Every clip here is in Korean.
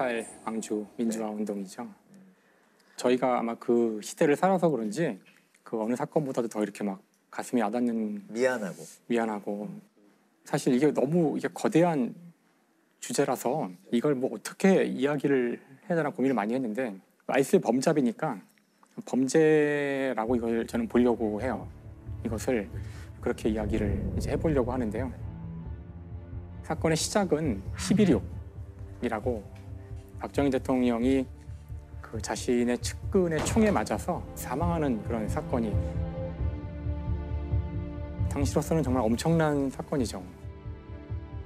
5.18 광주 민주화 운동이죠. 저희가 아마 그 시대를 살아서 그런지 그 어느 사건보다도 더 이렇게 막 가슴이 와닿는, 미안하고 사실 이게 너무 이게 거대한 주제라서 이걸 뭐 어떻게 이야기를 해야 되나 고민을 많이 했는데, 아이스 범잡이니까 범죄라고 이걸 저는 보려고 해요. 이것을 그렇게 이야기를 이제 해보려고 하는데요. 사건의 시작은 11.26이라고 박정희 대통령이 그 자신의 측근의 총에 맞아서 사망하는 그런 사건이 당시로서는 정말 엄청난 사건이죠.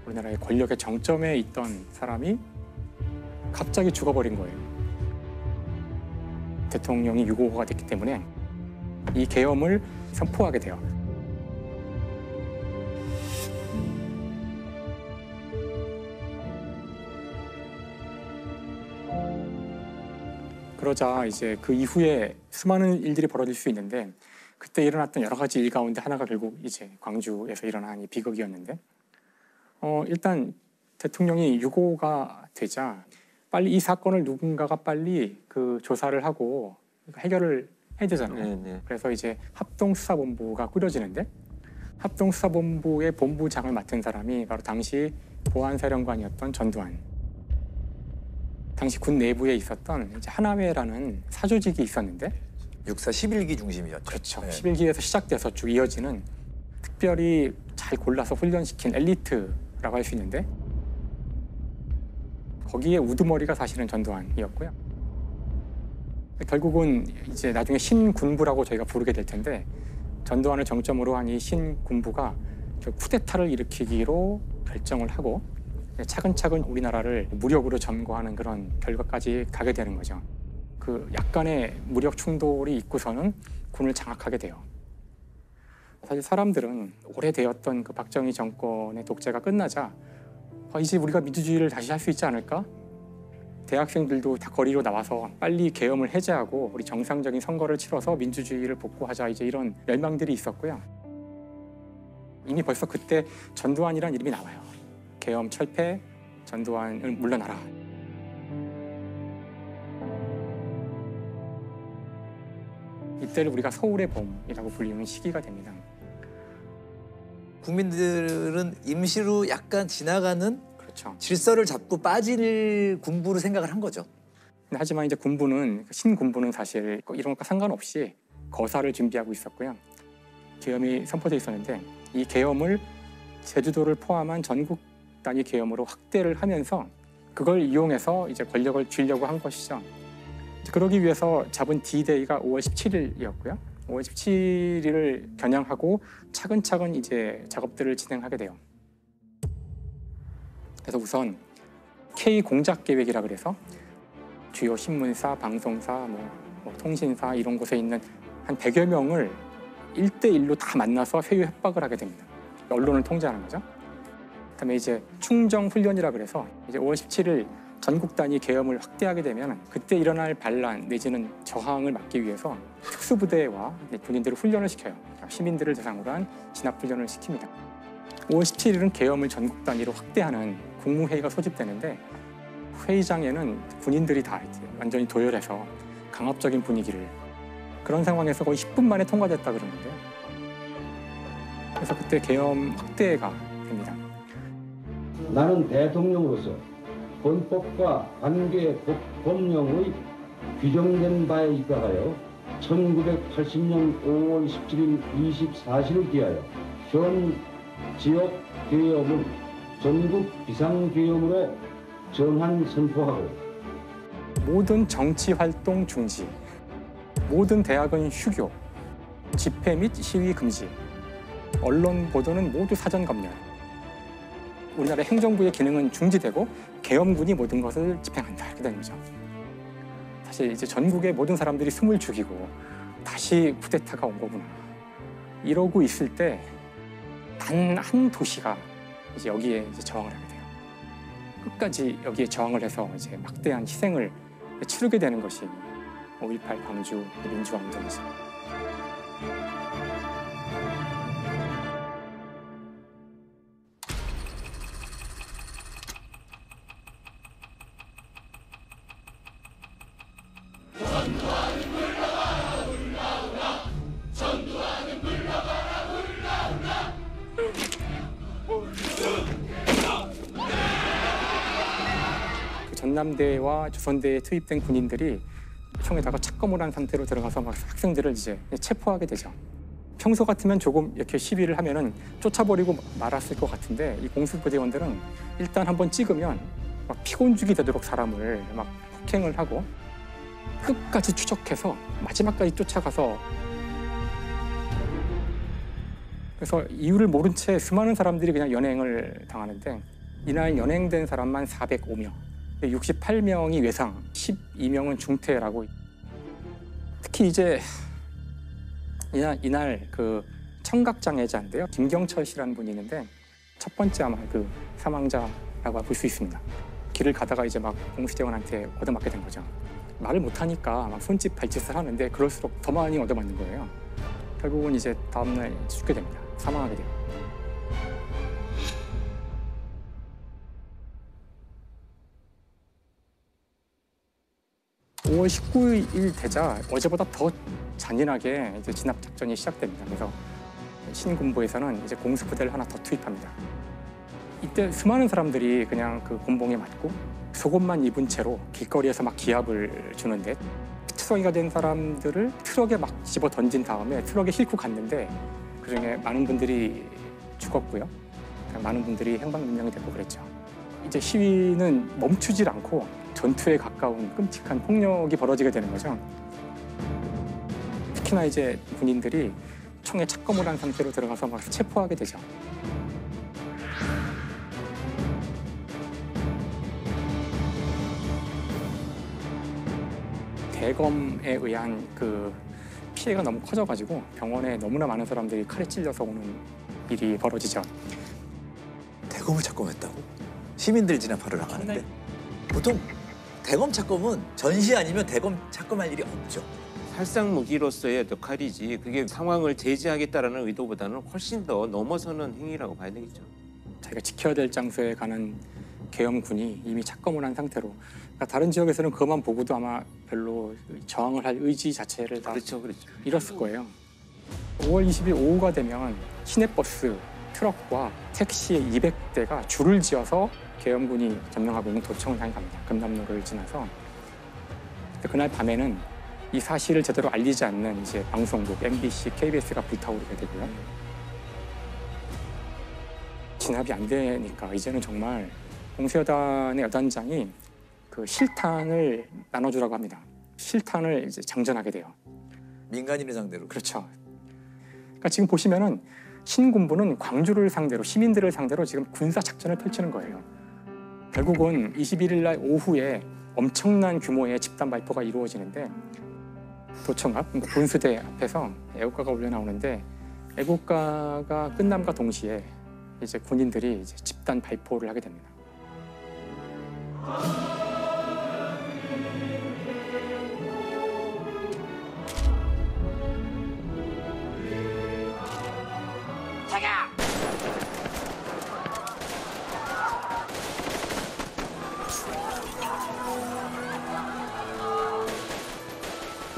우리나라의 권력의 정점에 있던 사람이 갑자기 죽어버린 거예요. 대통령이 6.25가 됐기 때문에 이 계엄을 선포하게 돼요. 그러자 이제 그 이후에 수많은 일들이 벌어질 수 있는데, 그때 일어났던 여러 가지 일 가운데 하나가 결국 이제 광주에서 일어난 이 비극이었는데, 일단 대통령이 6.25가 되자 빨리 이 사건을 누군가가 빨리 그 조사를 하고 해결을 해야 되잖아요. 그래서 이제 합동수사본부가 꾸려지는데, 합동수사본부의 본부장을 맡은 사람이 바로 당시 보안사령관이었던 전두환. 당시 군 내부에 있었던 이제 하나회라는 사조직이 있었는데, 육사 11기 중심이었죠. 그렇죠. 11기에서 시작돼서 쭉 이어지는 특별히 잘 골라서 훈련시킨 엘리트라고 할 수 있는데, 거기에 우두머리가 사실은 전두환이었고요. 결국은 이제 나중에 신군부라고 저희가 부르게 될 텐데, 전두환을 정점으로 한 이 신군부가 쿠데타를 일으키기로 결정을 하고 차근차근 우리나라를 무력으로 점거하는 그런 결과까지 가게 되는 거죠. 그 약간의 무력 충돌이 있고서는 군을 장악하게 돼요. 사실 사람들은 오래되었던 그 박정희 정권의 독재가 끝나자 이제 우리가 민주주의를 다시 할 수 있지 않을까? 대학생들도 다 거리로 나와서 빨리 계엄을 해제하고 우리 정상적인 선거를 치러서 민주주의를 복구하자, 이제 이런 열망들이 있었고요. 이미 벌써 그때 전두환이란 이름이 나와요. 계엄 철폐, 전두환을 물러나라. 이때를 우리가 서울의 봄이라고 불리는 시기가 됩니다. 국민들은 임시로 약간 지나가는, 그렇죠, 질서를 잡고 빠질 군부로 생각을 한 거죠. 하지만 이제 군부는, 신군부는 사실 이런 것과 상관없이 거사를 준비하고 있었고요. 계엄이 선포돼 있었는데, 이 계엄을 제주도를 포함한 전국 단위 계엄으로 확대를 하면서 그걸 이용해서 이제 권력을 쥐려고 한 것이죠. 그러기 위해서 잡은 D-Day가 5월 17일이었고요. 5월 17일을 겨냥하고 차근차근 이제 작업들을 진행하게 돼요. 그래서 우선 K 공작 계획이라 그래서 주요 신문사, 방송사, 뭐 통신사 이런 곳에 있는 한 100여 명을 1대1로 다 만나서 회유 협박을 하게 됩니다. 언론을 통제하는 거죠. 그다음에 이제 충정 훈련이라 그래서 이제 5월 17일 전국 단위 계엄을 확대하게 되면 그때 일어날 반란 내지는 저항을 막기 위해서 특수부대와 군인들을 훈련을 시켜요. 시민들을 대상으로 한 진압훈련을 시킵니다. 5월 17일은 계엄을 전국 단위로 확대하는 국무회의가 소집되는데, 회의장에는 군인들이 다 이제 완전히 도열해서 강압적인 분위기를, 그런 상황에서 거의 10분 만에 통과됐다 그러는데요. 그래서 그때 계엄 확대가 됩니다. 나는 대통령으로서 헌법과 관계 법령의 규정된 바에 입각하여 1980년 5월 17일 24시를 기하여 현 지역 계엄을 전국 비상계엄으로 정한 선포하고, 모든 정치 활동 중지, 모든 대학은 휴교, 집회 및 시위 금지, 언론 보도는 모두 사전 검열, 우리나라 행정부의 기능은 중지되고 계엄군이 모든 것을 집행한다, 이렇게 되는 거죠. 사실 이제 전국의 모든 사람들이 숨을 죽이고 다시 쿠데타가 온 거구나, 이러고 있을 때 단 한 도시가 이제 여기에 이제 저항을 하게 돼요. 끝까지 여기에 저항을 해서 이제 막대한 희생을 치르게 되는 것이 5.18 광주 민주화 운동이죠. 전남대와 조선대에 투입된 군인들이 총에다가 착검을 한 상태로 들어가서 막 학생들을 이제 체포하게 되죠. 평소 같으면 조금 이렇게 시위를 하면은 쫓아버리고 말았을 것 같은데 이 공수부대원들은 일단 한번 찍으면 막 피곤죽이 되도록 사람을 막 폭행을 하고 끝까지 추적해서 마지막까지 쫓아가서 그래서 이유를 모른 채 수많은 사람들이 그냥 연행을 당하는데 이날 연행된 사람만 405명, 68명이 외상, 12명은 중태라고. 특히 이제 이날 그 청각장애자인데요. 김경철 씨라는 분이 있는데 첫 번째 아마 그 사망자라고 볼 수 있습니다. 길을 가다가 이제 막 공수대원한테 얻어맞게 된 거죠. 말을 못하니까 막 손짓 발짓을 하는데 그럴수록 더 많이 얻어맞는 거예요. 결국은 이제 다음날 죽게 됩니다. 사망하게 돼요. (5월 19일) 되자 어제보다 더 잔인하게 이제 진압 작전이 시작됩니다. 그래서 신군부에서는 이제 공수부대를 하나 더 투입합니다. 이때 수많은 사람들이 그냥 그 곤봉에 맞고 속옷만 입은 채로 길거리에서 막 기합을 주는데 피투성이가 된 사람들을 트럭에 막 집어 던진 다음에 트럭에 싣고 갔는데 그중에 많은 분들이 죽었고요. 많은 분들이 행방불명이 되고 그랬죠. 이제 시위는 멈추질 않고 전투에 가까운 끔찍한 폭력이 벌어지게 되는 거죠. 특히나 이제 군인들이 총에 착검을 한 상태로 들어가서 막 체포하게 되죠. 대검에 의한 그 피해가 너무 커져가지고 병원에 너무나 많은 사람들이 칼에 찔려서 오는 일이 벌어지죠. 대검을 착검했다고? 시민들 진압하러 나가는데 보통 대검 착검은 전시 아니면 대검 착검할 일이 없죠. 살상 무기로서의 역할이지 그게 상황을 제지하겠다라는 의도보다는 훨씬 더 넘어서는 행위라고 봐야 되겠죠. 자기가 지켜야 될 장소에 가는 계엄군이 이미 착검을 한 상태로 그러니까 다른 지역에서는 그것만 보고도 아마 별로 저항을 할 의지 자체를 다 그렇죠. 잃었을 거예요. 5월 20일 오후가 되면 시내버스, 트럭과 택시 200대가 줄을 지어서 계엄군이 점령하고 있는 도청을 향해 갑니다. 금남로를 지나서. 그날 밤에는 이 사실을 제대로 알리지 않는 이제 방송국, MBC, KBS가 불타오르게 되고요. 진압이 안 되니까 이제는 정말 공수여단의 여단장이 그 실탄을 나눠주라고 합니다. 실탄을 이제 장전하게 돼요. 민간인을 상대로. 그렇죠. 그러니까 지금 보시면은 신군부는 광주를 상대로, 시민들을 상대로 지금 군사 작전을 펼치는 거예요. 결국은 21일 날 오후에 엄청난 규모의 집단 발포가 이루어지는데 도청 앞, 그러니까 분수대 앞에서 애국가가 울려 나오는데 애국가가 끝남과 동시에 이제 군인들이 이제 집단 발포를 하게 됩니다.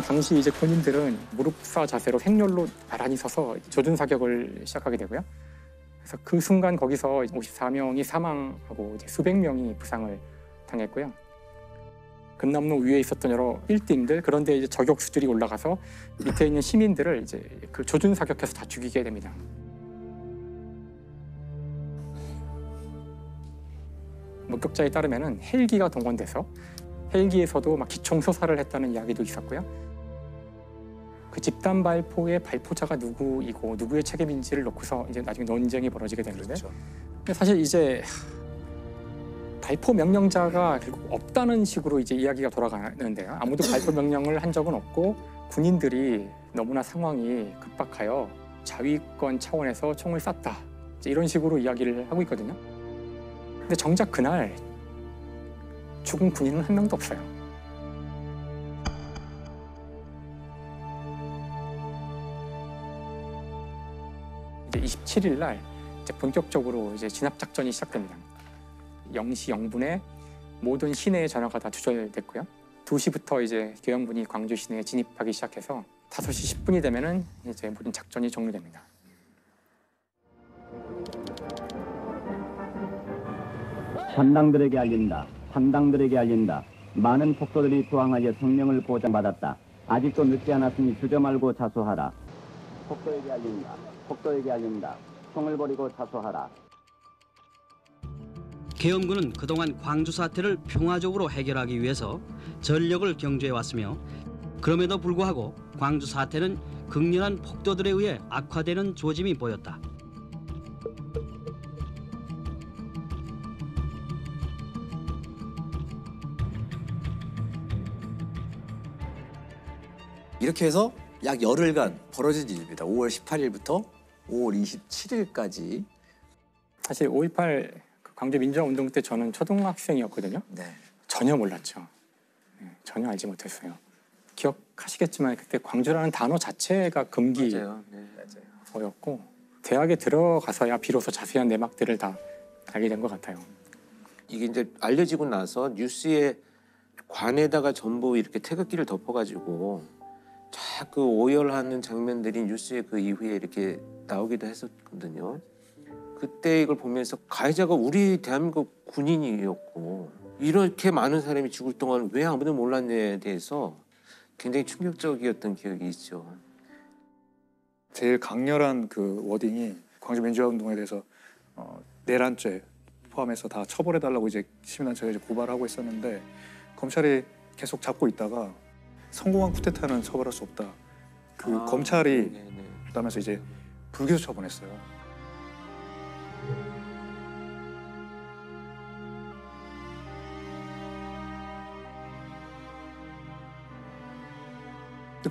당시 이제 군인들은 무릎사 자세로 횡렬로 나란히 서서 조준 사격을 시작하게 되고요. 그래서 그 순간 거기서 54명이 사망하고 이제 수백 명이 부상을 당했고요. 금남로 위에 있었던 여러 빌딩들 그런데 이제 저격수들이 올라가서 밑에 있는 시민들을 이제 그 조준 사격해서 다 죽이게 됩니다. 목격자에 따르면은 헬기가 동원돼서 헬기에서도 막 기총 소사를 했다는 이야기도 있었고요. 그 집단 발포의 발포자가 누구이고 누구의 책임인지를 놓고서 이제 나중에 논쟁이 벌어지게 되는데 그렇죠. 사실 이제 발포 명령자가 결국 없다는 식으로 이제 이야기가 돌아가는데요. 아무도 발포 명령을 한 적은 없고 군인들이 너무나 상황이 급박하여 자위권 차원에서 총을 쐈다. 이제 이런 식으로 이야기를 하고 있거든요. 근데 정작 그날 죽은 군인은 한 명도 없어요. 이제 27일 날 이제 본격적으로 이제 진압 작전이 시작됩니다. 0시 0분에 모든 시내의 전화가 다 두절됐고요. 2시부터 이제 계엄군이 광주 시내에 진입하기 시작해서 5시 10분이 되면은 이제 모든 작전이 종료됩니다. 전당들에게 알린다. 상당들에게 알린다. 많은 폭도들이 투항하여 생명을 보장받았다. 아직도 늦지 않았으니 주저 말고 자수하라. 폭도에게 알린다. 폭도에게 알린다. 총을 버리고 자수하라. 계엄군은 그동안 광주 사태를 평화적으로 해결하기 위해서 전력을 경주해왔으며 그럼에도 불구하고 광주 사태는 극렬한 폭도들에 의해 악화되는 조짐이 보였다. 이렇게 해서 약 열흘간 벌어진 일입니다. 5월 18일부터 5월 27일까지. 사실 5.18 광주 민주화운동 때 저는 초등학생이었거든요. 네. 전혀 몰랐죠. 전혀 알지 못했어요. 기억하시겠지만 그때 광주라는 단어 자체가 맞아요. 네. 금기어였고 대학에 들어가서야 비로소 자세한 내막들을 다 알게 된 것 같아요. 이게 이제 알려지고 나서 뉴스에 관에다가 전부 이렇게 태극기를 덮어가지고 자꾸 오열하는 장면들이 뉴스에 그 이후에 이렇게 나오기도 했었거든요. 그때 이걸 보면서 가해자가 우리 대한민국 군인이었고 이렇게 많은 사람이 죽을 동안 왜 아무도 몰랐냐에 대해서 굉장히 충격적이었던 기억이 있죠. 제일 강렬한 그 워딩이 광주 민주화운동에 대해서 내란죄 포함해서 다 처벌해달라고 이제 시민단체가 이제 고발하고 있었는데 검찰이 계속 잡고 있다가 성공한 쿠데타는 처벌할 수 없다. 검찰이 그다음에서 이제 불기소 처분했어요.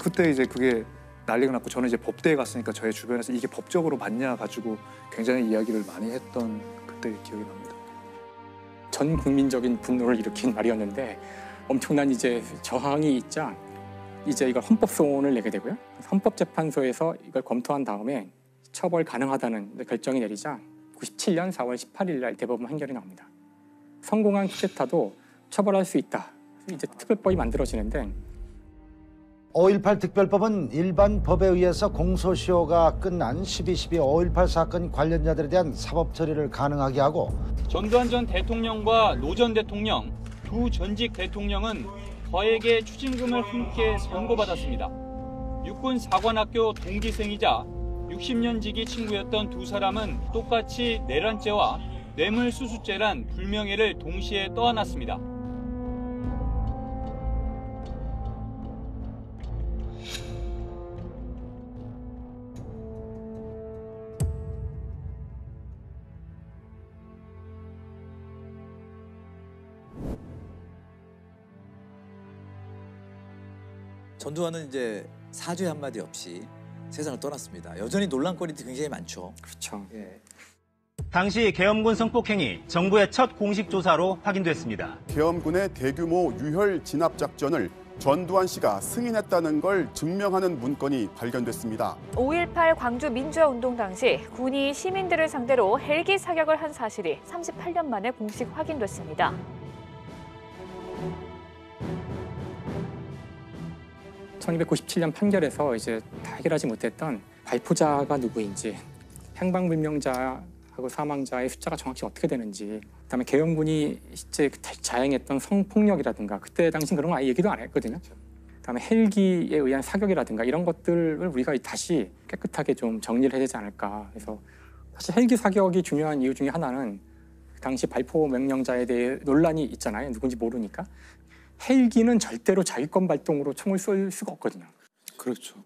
그때 이제 그게 난리가 났고 저는 이제 법대에 갔으니까 저의 주변에서 이게 법적으로 맞냐 가지고 굉장히 이야기를 많이 했던 그때 기억이 납니다. 전 국민적인 분노를 일으킨 말이었는데 엄청난 이제 저항이 있자 이제 이걸 헌법소원을 내게 되고요. 헌법재판소에서 이걸 검토한 다음에 처벌 가능하다는 결정이 내리자 97년 4월 18일 날 대법원 판결이 나옵니다. 성공한 쿠데타도 처벌할 수 있다. 이제 특별법이 만들어지는데 5.18 특별법은 일반 법에 의해서 공소시효가 끝난 12.12 5.18 사건 관련자들에 대한 사법 처리를 가능하게 하고 전두환 전 대통령과 노 전 대통령 두 전직 대통령은 거액의 추징금을 함께 선고받았습니다. 육군 사관학교 동기생이자 60년 지기 친구였던 두 사람은 똑같이 내란죄와 뇌물수수죄란 불명예를 동시에 떠안았습니다. 전두환은 이제 사죄 한마디 없이 세상을 떠났습니다. 여전히 논란거리도 굉장히 많죠. 그렇죠. 예. 당시 계엄군 성폭행이 정부의 첫 공식 조사로 확인됐습니다. 계엄군의 대규모 유혈 진압 작전을 전두환 씨가 승인했다는 걸 증명하는 문건이 발견됐습니다. 5.18 광주 민주화운동 당시 군이 시민들을 상대로 헬기 사격을 한 사실이 38년 만에 공식 확인됐습니다. (1997년) 판결에서 이제 다 해결하지 못했던 발포자가 누구인지, 행방불명자하고 사망자의 숫자가 정확히 어떻게 되는지, 그다음에 계엄군이 실제 자행했던 성폭력이라든가 그때 당시 그런 거 아예 얘기도 안 했거든요. 그다음에 헬기에 의한 사격이라든가 이런 것들을 우리가 다시 깨끗하게 좀 정리를 해야 되지 않을까. 그래서 사실 헬기 사격이 중요한 이유 중에 하나는 당시 발포 명령자에 대해 논란이 있잖아요. 누군지 모르니까. 헬기는 절대로 자위권 발동으로 총을 쏠 수가 없거든요. 그렇죠.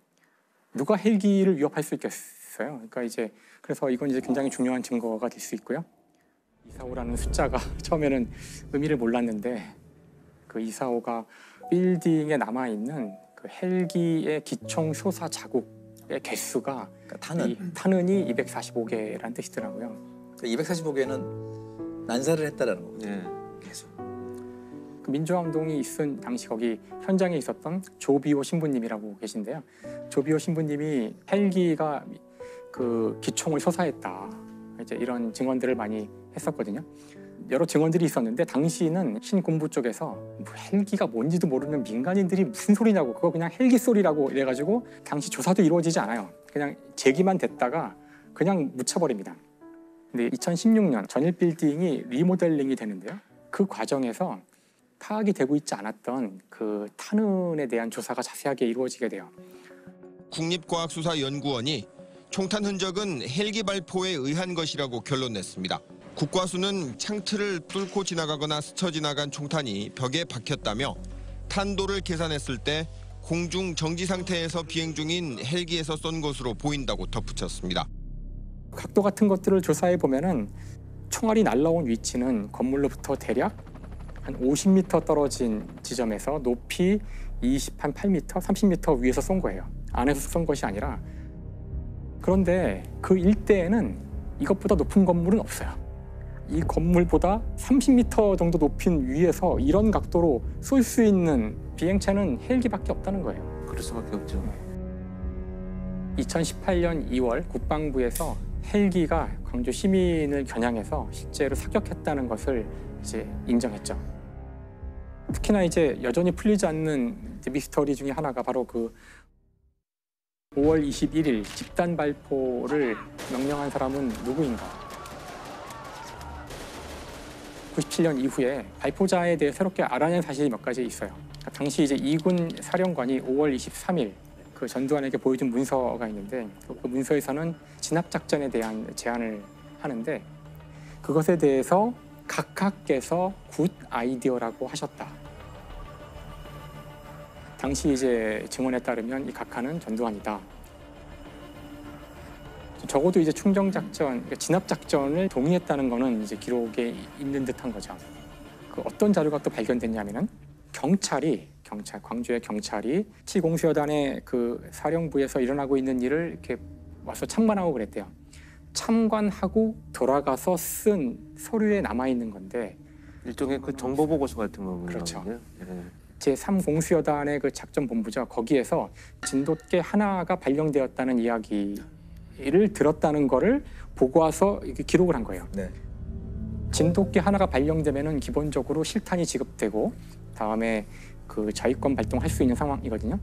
누가 헬기를 위협할 수 있겠어요? 그러니까 이제 그래서 이건 이제 굉장히 중요한 증거가 될 수 있고요. 245라는 숫자가 처음에는 의미를 몰랐는데 그 245가 빌딩에 남아 있는 그 헬기의 기총 쏘사 자국의 개수가 그러니까 탄은이 245개라는 뜻이더라고요. 245개는 난사를 했다라는 거죠. 네. 계속. 그 민주화운동이 있은 당시 거기 현장에 있었던 조비오 신부님이라고 계신데요. 조비오 신부님이 헬기가 그 기총을 쏘사했다. 이제 이런 증언들을 많이 했었거든요. 여러 증언들이 있었는데 당시는 신군부 쪽에서 뭐 헬기가 뭔지도 모르는 민간인들이 무슨 소리냐고, 그거 그냥 헬기 소리라고 이래가지고 당시 조사도 이루어지지 않아요. 그냥 제기만 됐다가 그냥 묻혀버립니다. 근데 2016년 전일 빌딩이 리모델링이 되는데요. 그 과정에서 파악이 되고 있지 않았던 그 탄흔에 대한 조사가 자세하게 이루어지게 돼요. 국립과학수사연구원이 총탄 흔적은 헬기 발포에 의한 것이라고 결론냈습니다. 국과수는 창틀을 뚫고 지나가거나 스쳐 지나간 총탄이 벽에 박혔다며 탄도를 계산했을 때 공중 정지 상태에서 비행 중인 헬기에서 쏜 것으로 보인다고 덧붙였습니다. 각도 같은 것들을 조사해 보면은 총알이 날라온 위치는 건물로부터 대략 한 50m 떨어진 지점에서 높이 28m, 30m 위에서 쏜 거예요. 안에서 쏜 것이 아니라. 그런데 그 일대에는 이것보다 높은 건물은 없어요. 이 건물보다 30m 정도 높인 위에서 이런 각도로 쏠 수 있는 비행체는 헬기밖에 없다는 거예요. 그럴 수밖에 없죠. 2018년 2월 국방부에서 헬기가 광주 시민을 겨냥해서 실제로 사격했다는 것을 이제 인정했죠. 특히나 이제 여전히 풀리지 않는 미스터리 중에 하나가 바로 그 5월 21일 집단 발포를 명령한 사람은 누구인가? 97년 이후에 발포자에 대해 새롭게 알아낸 사실이 몇 가지 있어요. 당시 이제 이군 사령관이 5월 23일 그 전두환에게 보여준 문서가 있는데 그 문서에서는 진압작전에 대한 제안을 하는데 그것에 대해서 각하께서 굿 아이디어라고 하셨다. 당시 이제 증언에 따르면 이 각하는 전두환이다. 적어도 이제 충정작전, 진압작전을 동의했다는 거는 이제 기록에 있는 듯한 거죠. 그 어떤 자료가 또 발견됐냐면은 광주의 경찰이 치공수여단의 그 사령부에서 일어나고 있는 일을 이렇게 와서 참관하고 그랬대요. 참관하고 돌아가서 쓴 서류에 남아 있는 건데 일종의 그 정보 보고서 같은 거군요. 그렇죠. 네. 제3공수여단의 그 작전본부죠. 거기에서 진돗개 하나가 발령되었다는 이야기를 들었다는 거를 보고 와서 이렇게 기록을 한 거예요. 네. 진돗개 하나가 발령되면은 기본적으로 실탄이 지급되고 다음에 그 자위권 발동할 수 있는 상황이거든요.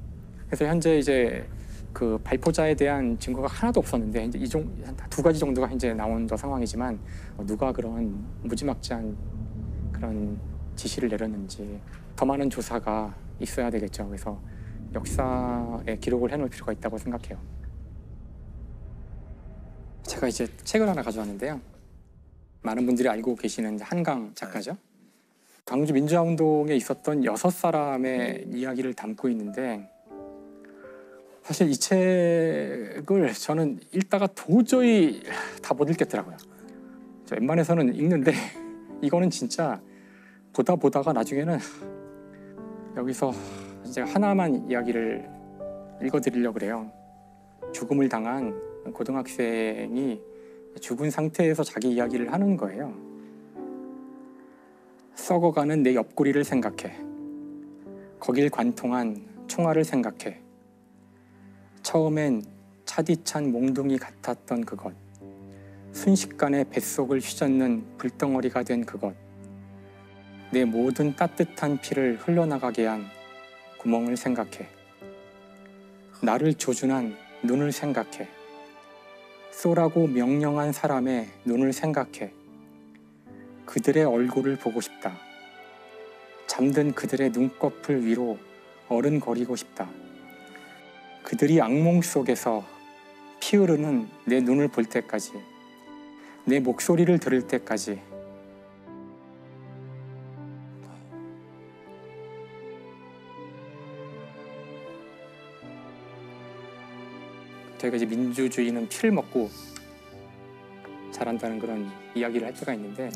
그래서 현재 이제 그 발포자에 대한 증거가 하나도 없었는데 이제 두 가지 정도가 이제 나온 상황이지만 누가 그런 무지막지한 그런 지시를 내렸는지 더 많은 조사가 있어야 되겠죠. 그래서 역사에 기록을 해놓을 필요가 있다고 생각해요. 제가 이제 책을 하나 가져왔는데요. 많은 분들이 알고 계시는 한강 작가죠. 광주 민주화운동에 있었던 6사람의 이야기를 담고 있는데 사실 이 책을 저는 읽다가 도저히 다 못 읽겠더라고요. 웬만해서는 읽는데 이거는 진짜 보다가 나중에는 여기서 이제 하나만 이야기를 읽어드리려고 그래요. 죽음을 당한 고등학생이 죽은 상태에서 자기 이야기를 하는 거예요. 썩어가는 내 옆구리를 생각해. 거길 관통한 총알을 생각해. 처음엔 차디찬 몽둥이 같았던 그것. 순식간에 뱃속을 휘젓는 불덩어리가 된 그것. 내 모든 따뜻한 피를 흘러나가게 한 구멍을 생각해. 나를 조준한 눈을 생각해. 쏘라고 명령한 사람의 눈을 생각해. 그들의 얼굴을 보고 싶다. 잠든 그들의 눈꺼풀 위로 어른거리고 싶다. 그들이 악몽 속에서 피 흐르는 내 눈을 볼 때까지, 내 목소리를 들을 때까지. 저희가 이제 민주주의는 피를 먹고 자란다는 그런 이야기를 할 때가 있는데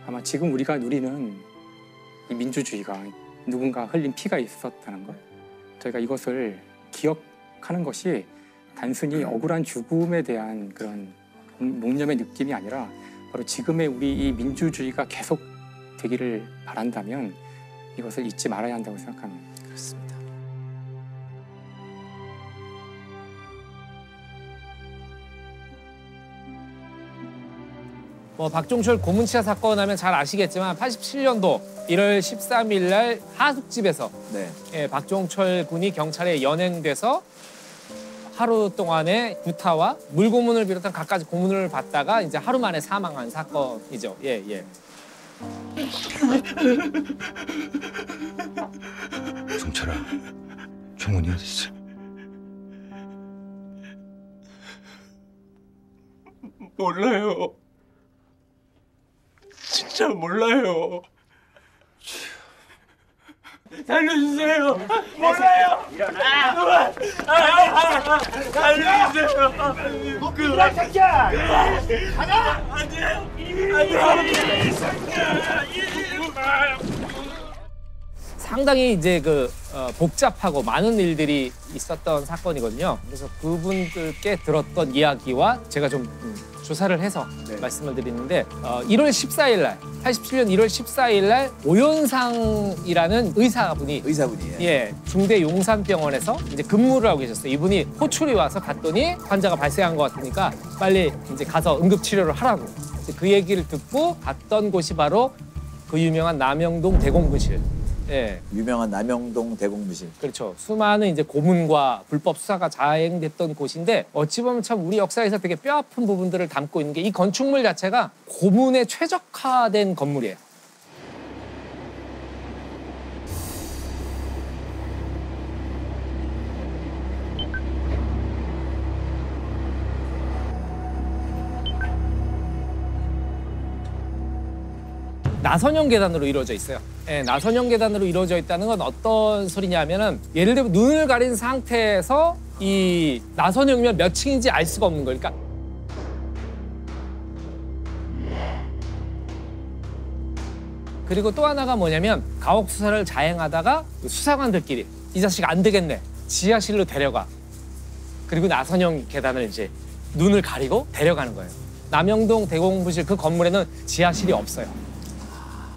아마 지금 우리가 누리는 이 민주주의가 누군가 흘린 피가 있었다는 것, 저희가 이것을 기억하는 것이 단순히 억울한 죽음에 대한 그런 묵념의 느낌이 아니라 바로 지금의 우리 이 민주주의가 계속 되기를 바란다면 이것을 잊지 말아야 한다고 생각합니다. 그렇습니다. 박종철 고문치사 사건 하면 잘 아시겠지만 87년도 1월 13일 날 하숙집에서 박종철 군이 경찰에 연행돼서 하루 동안의 구타와 물고문을 비롯한 갖가지 고문을 받다가 이제 하루 만에 사망한 사건이죠. 종철아, 종훈이 어디 있어? 몰라요. 진짜 몰라요. 살려주세요. 몰라요. 일어나. 살려주세요. 그만 새끼야. 가자. 안돼요. 상당히 이제 복잡하고 많은 일들이 있었던 사건이거든요. 그래서 그분들께 들었던 이야기와 제가 좀 조사를 해서 말씀을 드리는데 1월 14일 날 87년 1월 14일 날 오연상이라는 의사분이 예, 중대 용산병원에서 이제 근무를 하고 계셨어요. 이분이 호출이 와서 갔더니 환자가 발생한 것 같으니까 빨리 이제 가서 응급 치료를 하라고. 그 얘기를 듣고 갔던 곳이 바로 그 유명한 남영동 대공분실. 예. 유명한 남영동 대공분실. 그렇죠. 수많은 이제 고문과 불법 수사가 자행됐던 곳인데 어찌 보면 참 우리 역사에서 되게 뼈아픈 부분들을 담고 있는 게 이 건축물 자체가 고문에 최적화된 건물이에요. 나선형 계단으로 이루어져 있어요. 예, 나선형 계단으로 이루어져 있다는 건 어떤 소리냐면은 예를 들면 눈을 가린 상태에서 이 나선형이면 몇 층인지 알 수가 없는 거니까. 그리고 또 하나가 뭐냐면 가혹 수사를 자행하다가 수사관들끼리 이 자식 안 되겠네. 지하실로 데려가. 그리고 나선형 계단을 이제 눈을 가리고 데려가는 거예요. 남영동 대공분실 그 건물에는 지하실이 없어요.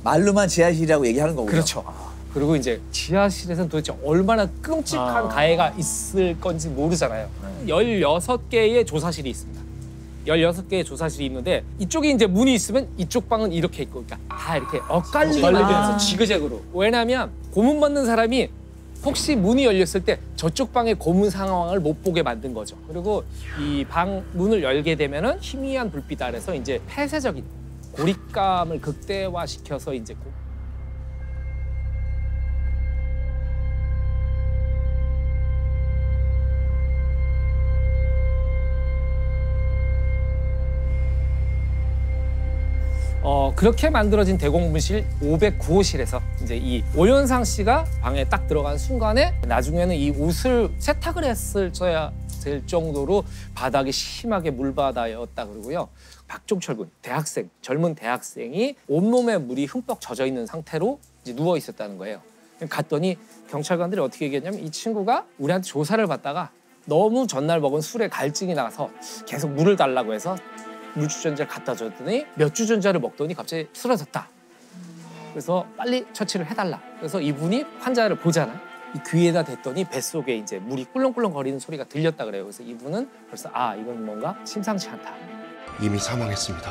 말로만 지하실이라고 얘기하는 거고요. 그렇죠. 그리고 이제 지하실에서는 도대체 얼마나 끔찍한 가해가 있을 건지 모르잖아요. 16개의 조사실이 있습니다. 16개의 조사실이 있는데 이쪽에 이제 문이 있으면 이쪽 방은 이렇게 있고 그러니까 다 이렇게 엇갈리게 만들어서 지그재그로. 왜냐하면 고문 받는 사람이 혹시 문이 열렸을 때 저쪽 방의 고문 상황을 못 보게 만든 거죠. 그리고 이 방 문을 열게 되면은 희미한 불빛 아래서 이제 폐쇄적인 고립감을 극대화시켜서 이제 그렇게 만들어진 대공분실 509호실에서 이제 이 오연상 씨가 방에 딱 들어간 순간에 나중에는 이 옷을 세탁을 했을져야 될 정도로 바닥이 심하게 물바다였다 그러고요. 박종철 군, 대학생, 젊은 대학생이 온몸에 물이 흠뻑 젖어 있는 상태로 이제 누워 있었다는 거예요. 갔더니 경찰관들이 어떻게 얘기했냐면 이 친구가 우리한테 조사를 받다가 너무 전날 먹은 술에 갈증이 나서 계속 물을 달라고 해서 물주전자를 갖다 줬더니 몇 주전자를 먹더니 갑자기 쓰러졌다. 그래서 빨리 처치를 해달라. 그래서 이분이 환자를 보잖아. 이 귀에다 댔더니 뱃속에 이제 물이 꿀렁꿀렁 거리는 소리가 들렸다 그래요. 그래서 이분은 벌써 이건 뭔가 심상치 않다. 이미 사망했습니다.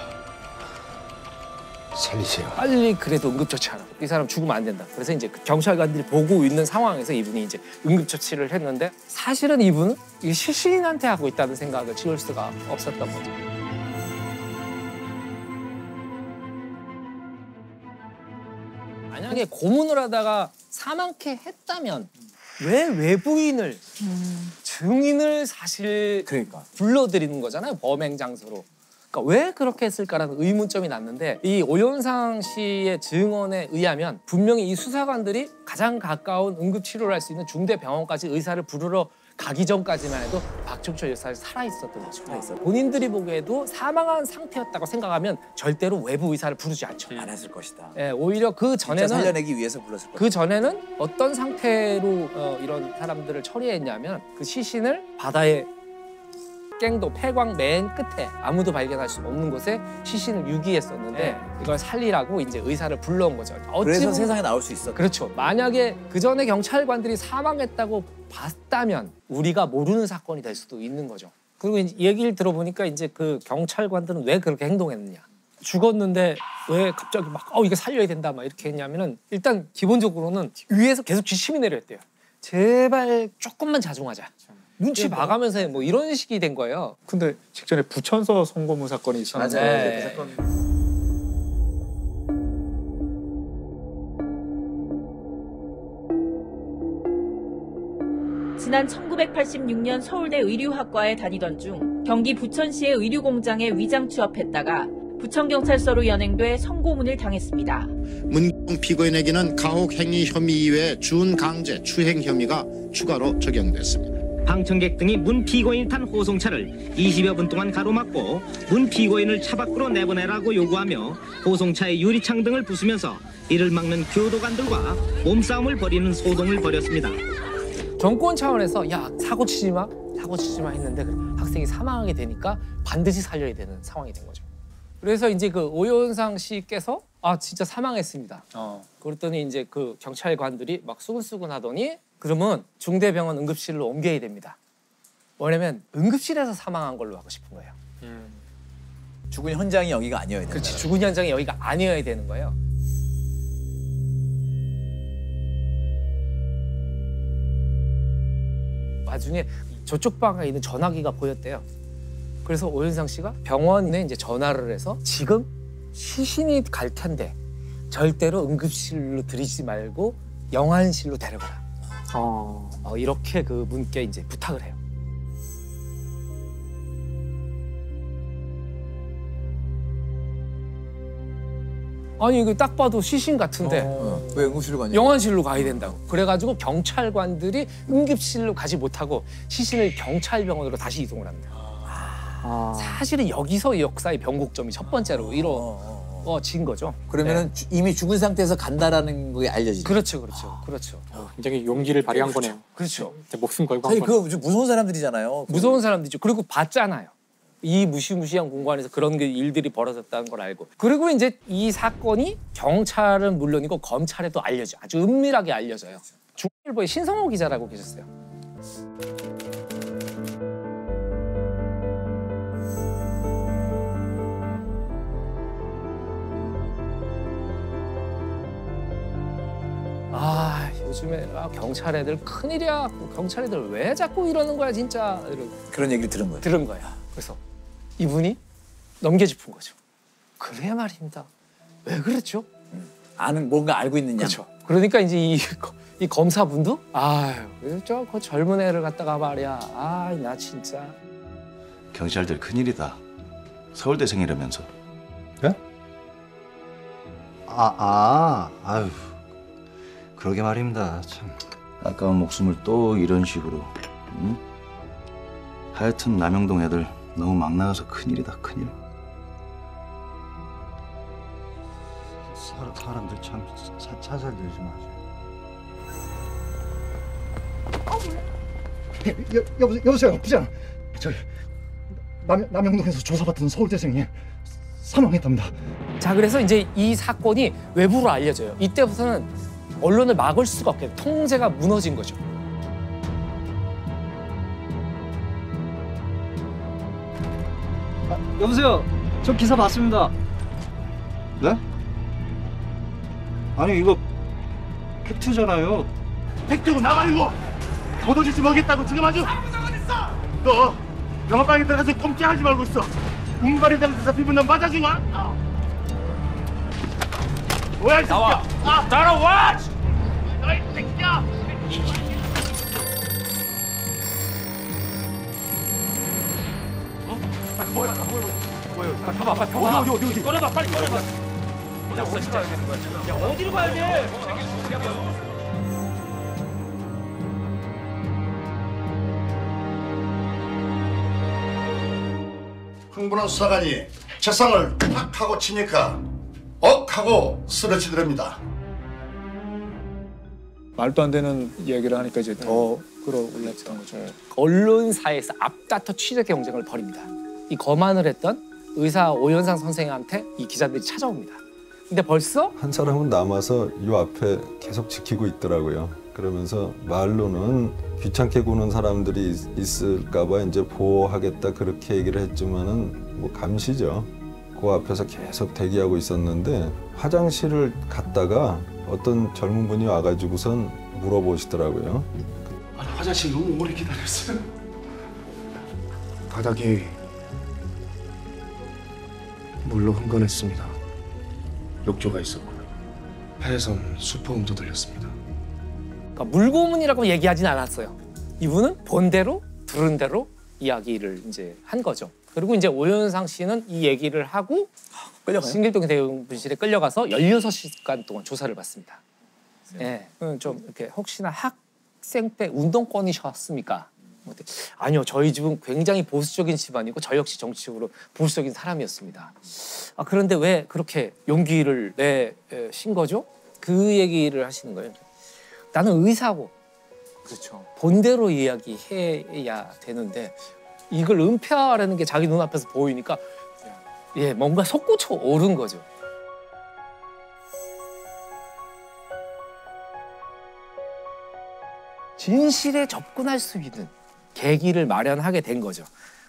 살리세요. 빨리 그래도 응급처치하라고. 이 사람 죽으면 안 된다. 그래서 이제 경찰관들이 보고 있는 상황에서 이분이 이제 응급처치를 했는데 사실은 이분은 시신한테 하고 있다는 생각을 지울 수가 없었던 거죠. 만약에 고문을 하다가 사망케 했다면 왜 외부인을 증인을 사실 불러들이는 거잖아요. 범행 장소로. 그러니까 왜 그렇게 했을까라는 의문점이 났는데 이 오연상 씨의 증언에 의하면 분명히 이 수사관들이 가장 가까운 응급치료를 할 수 있는 중대병원까지 의사를 부르러 가기 전까지만 해도 박종철 여사가 살아있었던 거죠. 본인들이 보기에도 사망한 상태였다고 생각하면 절대로 외부 의사를 부르지 않죠. 안 했을 것이다. 예, 오히려 그 전에는 살려내기 위해서 불렀을 것이다. 그 전에는 어떤 상태로 이런 사람들을 처리했냐면 그 시신을 바다에 갱도 폐광 맨 끝에 아무도 발견할 수 없는 곳에 시신을 유기했었는데 이걸 살리라고 이제 의사를 불러온 거죠. 그래서 세상에 나올 수 있었다. 그렇죠. 만약에 그 전에 경찰관들이 사망했다고 봤다면 우리가 모르는 사건이 될 수도 있는 거죠. 그리고 이제 얘기를 들어보니까 이제 그 경찰관들은 왜 그렇게 행동했느냐. 죽었는데 왜 갑자기 막 이게 살려야 된다 막 이렇게 했냐면은 일단 기본적으로는 위에서 계속 지침이 내려왔대요. 제발 조금만 자중하자. 눈치 봐가면서 뭐 이런 식이 된 거예요. 근데 직전에 부천서 성고문 사건이 있었는데 맞아요. 그 사건 지난 1986년 서울대 의류학과에 다니던 중 경기 부천시의 의류공장에 위장 취업했다가 부천경찰서로 연행돼 성고문을 당했습니다. 문경 피고인에게는 가혹 행위 혐의 이외에 준강제 추행 혐의가 추가로 적용됐습니다. 방청객 등이 문 피고인이 탄 호송차를 20여 분 동안 가로막고 문 피고인을 차 밖으로 내보내라고 요구하며 호송차의 유리창 등을 부수면서 이를 막는 교도관들과 몸싸움을 벌이는 소동을 벌였습니다. 정권 차원에서 야 사고 치지 마 했는데 학생이 사망하게 되니까 반드시 살려야 되는 상황이 된 거죠. 그래서 이제 그 오현상 씨께서 진짜 사망했습니다. 그랬더니 이제 그 경찰관들이 막 수근수근 하더니 그러면 중대병원 응급실로 옮겨야 됩니다. 왜냐면 응급실에서 사망한 걸로 하고 싶은 거예요. 죽은 현장이 여기가 아니어야 돼요. 그렇지, 죽은 현장이 여기가 아니어야 되는 거예요. 나중에 저쪽 방에 있는 전화기가 보였대요. 그래서 오현상 씨가 병원에 이제 전화를 해서 지금 시신이 갈 텐데 절대로 응급실로 들이지 말고 영안실로 데려가라. 이렇게 그 분께 이제 부탁을 해요. 아니 이거 딱 봐도 시신 같은데 왜 응급실로 가냐? 영안실로 가야 된다고. 그래가지고 경찰관들이 응급실로 가지 못하고 시신을 경찰병원으로 다시 이동을 합니다. 사실은 여기서 역사의 변곡점이 첫 번째로 이루어진 거죠. 그러면은 이미 죽은 상태에서 간다라는 게 알려지죠. 그렇죠. 굉장히 용기를 발휘한 거네요. 그렇죠. 목숨 걸고 사실 그 무서운 사람들이잖아요. 무서운 사람들이죠. 그리고 봤잖아요. 이 무시무시한 공간에서 그런 일들이 벌어졌다는 걸 알고. 그리고 이제 이 사건이 경찰은 물론이고 검찰에도 아주 은밀하게 알려져요. 중앙일보의 신성호 기자라고 계셨어요. 요즘에 경찰 애들 큰일이야. 경찰 애들 왜 자꾸 이러는 거야 진짜. 그런 얘기를 들은 거예요. 들은 거야. 그래서 이분이 넘겨짚은 거죠. 그래야 말입니다. 왜 그랬죠? 뭔가 알고 있느냐. 그렇죠. 그러니까 이제 이 검사분도 그 젊은 애를 갖다가 말이야. 나 진짜. 경찰들 큰일이다. 서울대생이라면서. 예? 아유. 그러게 말입니다. 참 아까운 목숨을 또 이런 식으로. 응? 하여튼 남영동 애들 너무 막 나가서 큰일이다, 큰일. 사람들 참 살살 들지 마세요. 여보세요, 부장. 남영동에서 조사받던 서울대생이 사망했답니다. 자, 그래서 이제 이 사건이 외부로 알려져요. 이때부터는 언론을 막을 수가 없게 통제가 무너진 거죠. 여보세요. 저 기사 봤습니다. 네? 아니 이거 팩트잖아요. 팩트고 나발이고 도도지지 먹겠다고 지금 아주. 너 영화방에 들어가서 꼼짝하지 말고 있어. 운발에 대해서 피부는 너 맞아주고 알았어. 뭐야 이 새끼야. 따라와. 너희 새끼야. 뭐야? 봐봐. 어디? 꺼내봐, 빨리 꺼내봐. 야, 어디 가야 되는 거야 지금? 야, 어디로 가야 돼? 흥분한 수사관이 책상을 팍 하고 치니까 억 하고 쓰러지더랍니다. 말도 안 되는 이야기를 하니까 이제 더 끌어올랐던 거죠. 언론사에서 앞다퉈 취재 경쟁을 벌입니다. 이 검안을 했던 의사 오현상 선생한테 이 기자들이 찾아옵니다. 근데 벌써 한 사람은 남아서 요 앞에 계속 지키고 있더라고요. 그러면서 말로는 귀찮게 구는 사람들이 있을까 봐 이제 보호하겠다 그렇게 얘기를 했지만은 뭐 감시죠. 그 앞에서 계속 대기하고 있었는데 화장실을 갔다가 어떤 젊은 분이 와가지고선 물어보시더라고요. 화장실 너무 오래 기다렸어요. 바닥이 물로 흥건했습니다. 욕조가 있었고요. 폐에선 수포음도 들렸습니다. 그러니까 물고문이라고 얘기하진 않았어요. 이분은 본 대로 들은 대로 이야기를 이제 한 거죠. 그리고 이제 오윤상 씨는 이 얘기를 하고 신길동 대응분실에 끌려가서 16시간 동안 조사를 받습니다. 예, 좀 이렇게 혹시나 학생 때 운동권이셨습니까? 아니요, 저희 집은 굉장히 보수적인 집안이고 저 역시 정치적으로 보수적인 사람이었습니다. 그런데 왜 그렇게 용기를 내신 거죠? 그 얘기를 하시는 거예요. 나는 의사고, 그렇죠. 본대로 이야기해야 되는데 이걸 은폐하라는 게 자기 눈앞에서 보이니까 뭔가 솟구쳐 오른 거죠. 진실에 접근할 수 있는 계기를 마련하게 된 거죠.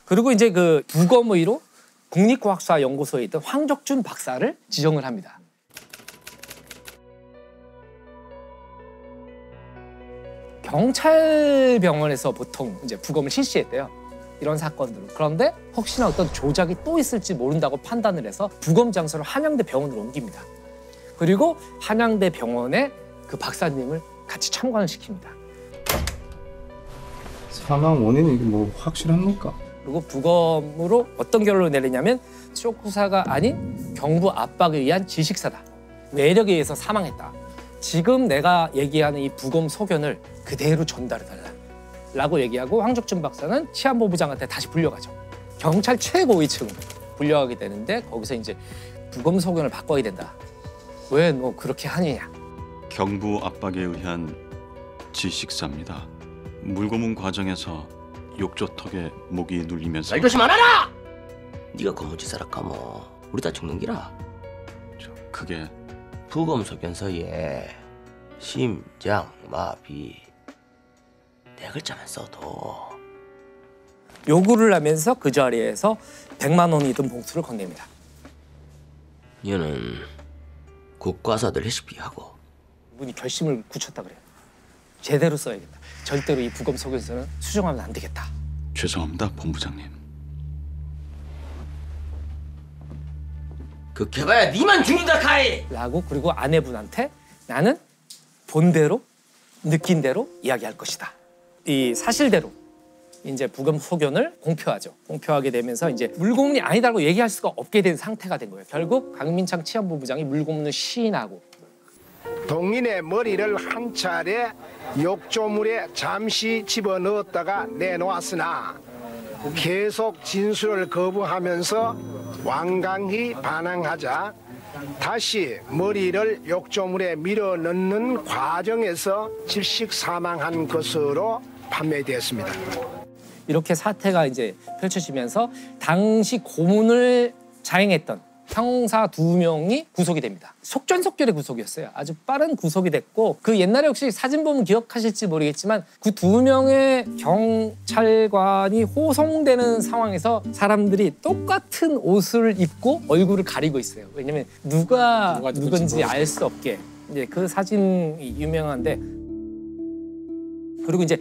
그리고 이제 그 부검의로 국립과학사연구소에 있던 황적준 박사를 지정을 합니다. 경찰병원에서 보통 이제 부검을 실시했대요. 이런 사건들은. 그런데 혹시나 어떤 조작이 또 있을지 모른다고 판단을 해서 부검 장소를 한양대 병원으로 옮깁니다. 그리고 한양대 병원에 그 박사님을 같이 참관을 시킵니다. 사망 원인이 뭐 확실합니까? 그리고 부검으로 어떤 결론을 내리냐면 쇼크사가 아닌 경부 압박에 의한 질식사다. 외력에 의해서 사망했다. 지금 내가 얘기하는 이 부검 소견을 그대로 전달해달라 라고 얘기하고 황적준 박사는 치안본부장한테 다시 불려가죠. 경찰 최고위층으로 불려가게 되는데 거기서 이제 부검 소견을 바꿔야 된다. 왜 너 그렇게 하느냐. 경부 압박에 의한 질식사입니다. 물고문 과정에서 욕조턱에 목이 눌리면서 말 조심 안 하라! 네가 고무지사라 까모 우리 다 죽는 기라. 그게 부검 소견서에 심장 마비 네 글자만 써도 요구를 하면서 그 자리에서 100만 원이 든 봉투를 건넵니다. 얘는 국과사들 레시피하고 이분이 결심을 굳혔다 그래요. 제대로 써야겠다. 절대로 이 부검 소견서는 수정하면 안 되겠다. 죄송합니다, 본부장님. 그렇게 봐야 니만 죽는다 카이! 라고 그리고 아내분한테 나는 본대로 느낀 대로 이야기할 것이다. 이 사실대로 이제 부검 소견을 공표하죠. 공표하게 되면서 이제 물고문이 아니다라고 얘기할 수가 없게 된 상태가 된 거예요. 결국 강민창 치안본부장이 물고문을 시인하고 동인의 머리를 한 차례 욕조물에 잠시 집어넣었다가 내놓았으나 계속 진술을 거부하면서 완강히 반항하자 다시 머리를 욕조물에 밀어넣는 과정에서 질식 사망한 것으로 판매되었습니다. 이렇게 사태가 이제 펼쳐지면서 당시 고문을 자행했던 형사 2명이 구속이 됩니다. 속전속결의 구속이었어요. 아주 빠른 구속이 됐고 그 옛날에 혹시 사진 보면 기억하실지 모르겠지만 그 2명의 경찰관이 호송되는 상황에서 사람들이 똑같은 옷을 입고 얼굴을 가리고 있어요. 왜냐면 누가 누군지 알 수 없게. 이제 그 사진이 유명한데 그리고 이제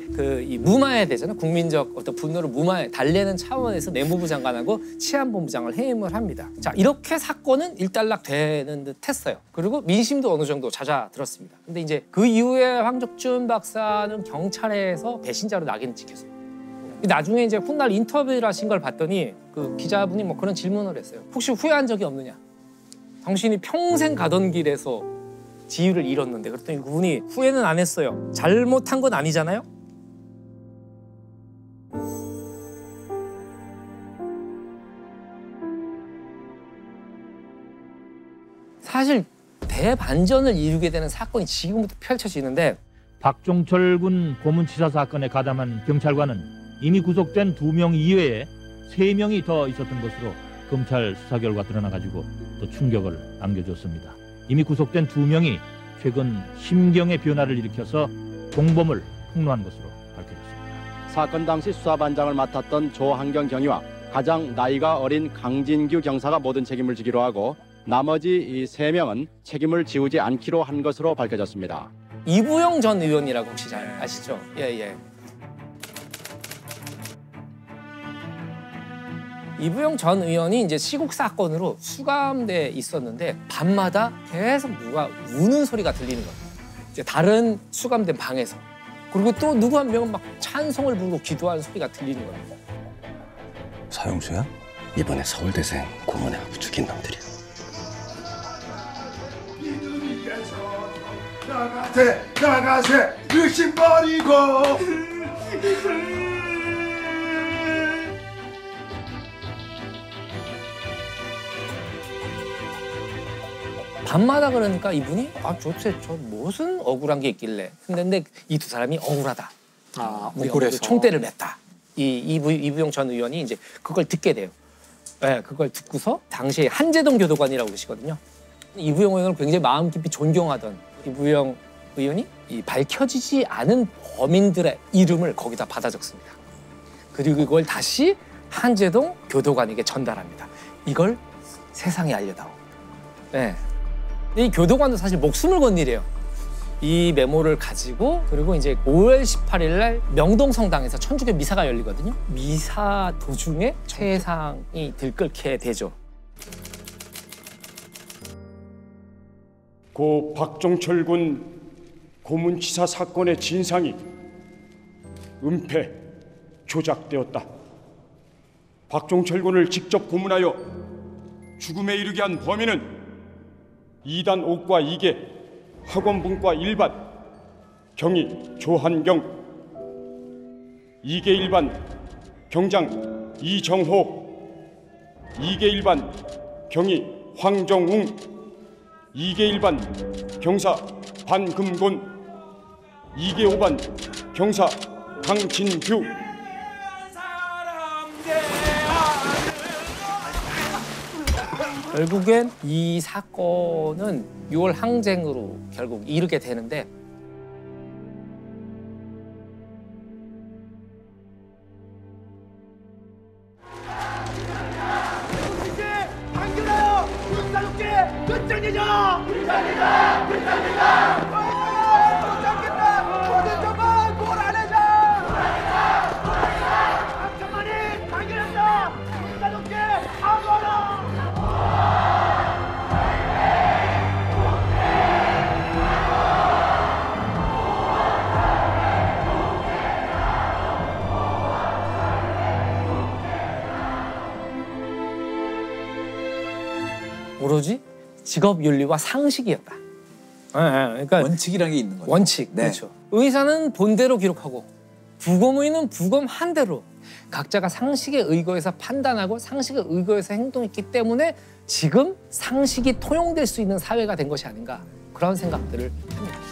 이 무마해야 되잖아요. 국민적 어떤 분노를 달래는 차원에서 내무부 장관하고 치안본부장을 해임을 합니다. 자, 이렇게 사건은 일단락 되는 듯 했어요. 그리고 민심도 어느 정도 잦아들었습니다. 근데 이제 그 이후에 황적준 박사는 경찰에서 배신자로 낙인을 찍혔어요. 나중에 이제 훗날 인터뷰를 하신 걸 봤더니 그 기자분이 뭐 그런 질문을 했어요. 혹시 후회한 적이 없느냐? 당신이 평생 가던 길에서 지위를 잃었는데 그랬더니 그분이 후회는 안 했어요. 잘못한 건 아니잖아요. 사실 대반전을 이루게 되는 사건이 지금부터 펼쳐지는데 박종철 군 고문치사 사건에 가담한 경찰관은 이미 구속된 2명 이외에 3명이 더 있었던 것으로 검찰 수사 결과 드러나가지고 또 충격을 안겨줬습니다. 이미 구속된 2명이 최근 심경의 변화를 일으켜서 공범을 폭로한 것으로 밝혀졌습니다. 사건 당시 수사반장을 맡았던 조한경 경위와 가장 나이가 어린 강진규 경사가 모든 책임을 지기로 하고 나머지 이 3명은 책임을 지우지 않기로 한 것으로 밝혀졌습니다. 이부영 전 의원이라고 혹시 잘 아시죠? 예. 이부영 전 의원이 이제 시국 사건으로 수감돼 있었는데 밤마다 계속 누가 우는 소리가 들리는 거예요. 이제 다른 수감된 방에서. 그리고 또 누구 한 명은 막 찬송을 부르고 기도하는 소리가 들리는 거예요. 사형수야? 이번에 서울대생 고문에 죽인 놈들이야. 나가세 의심 버리고. 밤마다 그러니까 이분이 도대체 저 무슨 억울한 게 있길래. 근데 이 두 사람이 억울하다. 억울해서 총대를 맸다. 이부용 전 의원이 이제 그걸 듣게 돼요. 네, 그걸 듣고서 당시에 한재동 교도관이라고 계시거든요. 이부용 의원을 굉장히 마음 깊이 존경하던 이부용 의원이 이 밝혀지지 않은 범인들의 이름을 거기다 받아 적습니다. 그리고 이걸 다시 한재동 교도관에게 전달합니다. 이걸 세상에 알려다오. 네. 이 교도관도 사실 목숨을 건 일이에요. 이 메모를 가지고 그리고 이제 5월 18일 날 명동성당에서 천주교 미사가 열리거든요. 미사 도중에 세상이 들끓게 되죠. 고 박종철 군 고문치사 사건의 진상이 은폐, 조작되었다. 박종철 군을 직접 고문하여 죽음에 이르게 한 범인은 2단 5과 2개, 학원분과 1반, 경위 조한경, 2개 1반, 경장 이정호, 2개 1반, 경위 황정웅, 2개 1반, 경사 반금곤, 2개 5반, 경사 강진규. 결국엔 이 사건은 6월 항쟁으로 결국 이르게 되는데 당겨라요! 군사독재 끝장내자! 불장내자! 불장내자! 못잡겠다! 모든 정말 몰아내자! 몰아내자! 당천만이 당겨낸다! 군사독재 하거라! 오로지 직업 윤리와 상식이었다. 그러니까 원칙이라는 게 있는 거죠. 원칙, 네. 그렇죠. 의사는 본대로 기록하고 부검의는 부검한 대로 각자가 상식에 의거해서 판단하고 상식에 의거해서 행동했기 때문에 지금 상식이 통용될 수 있는 사회가 된 것이 아닌가 그런 생각들을 합니다.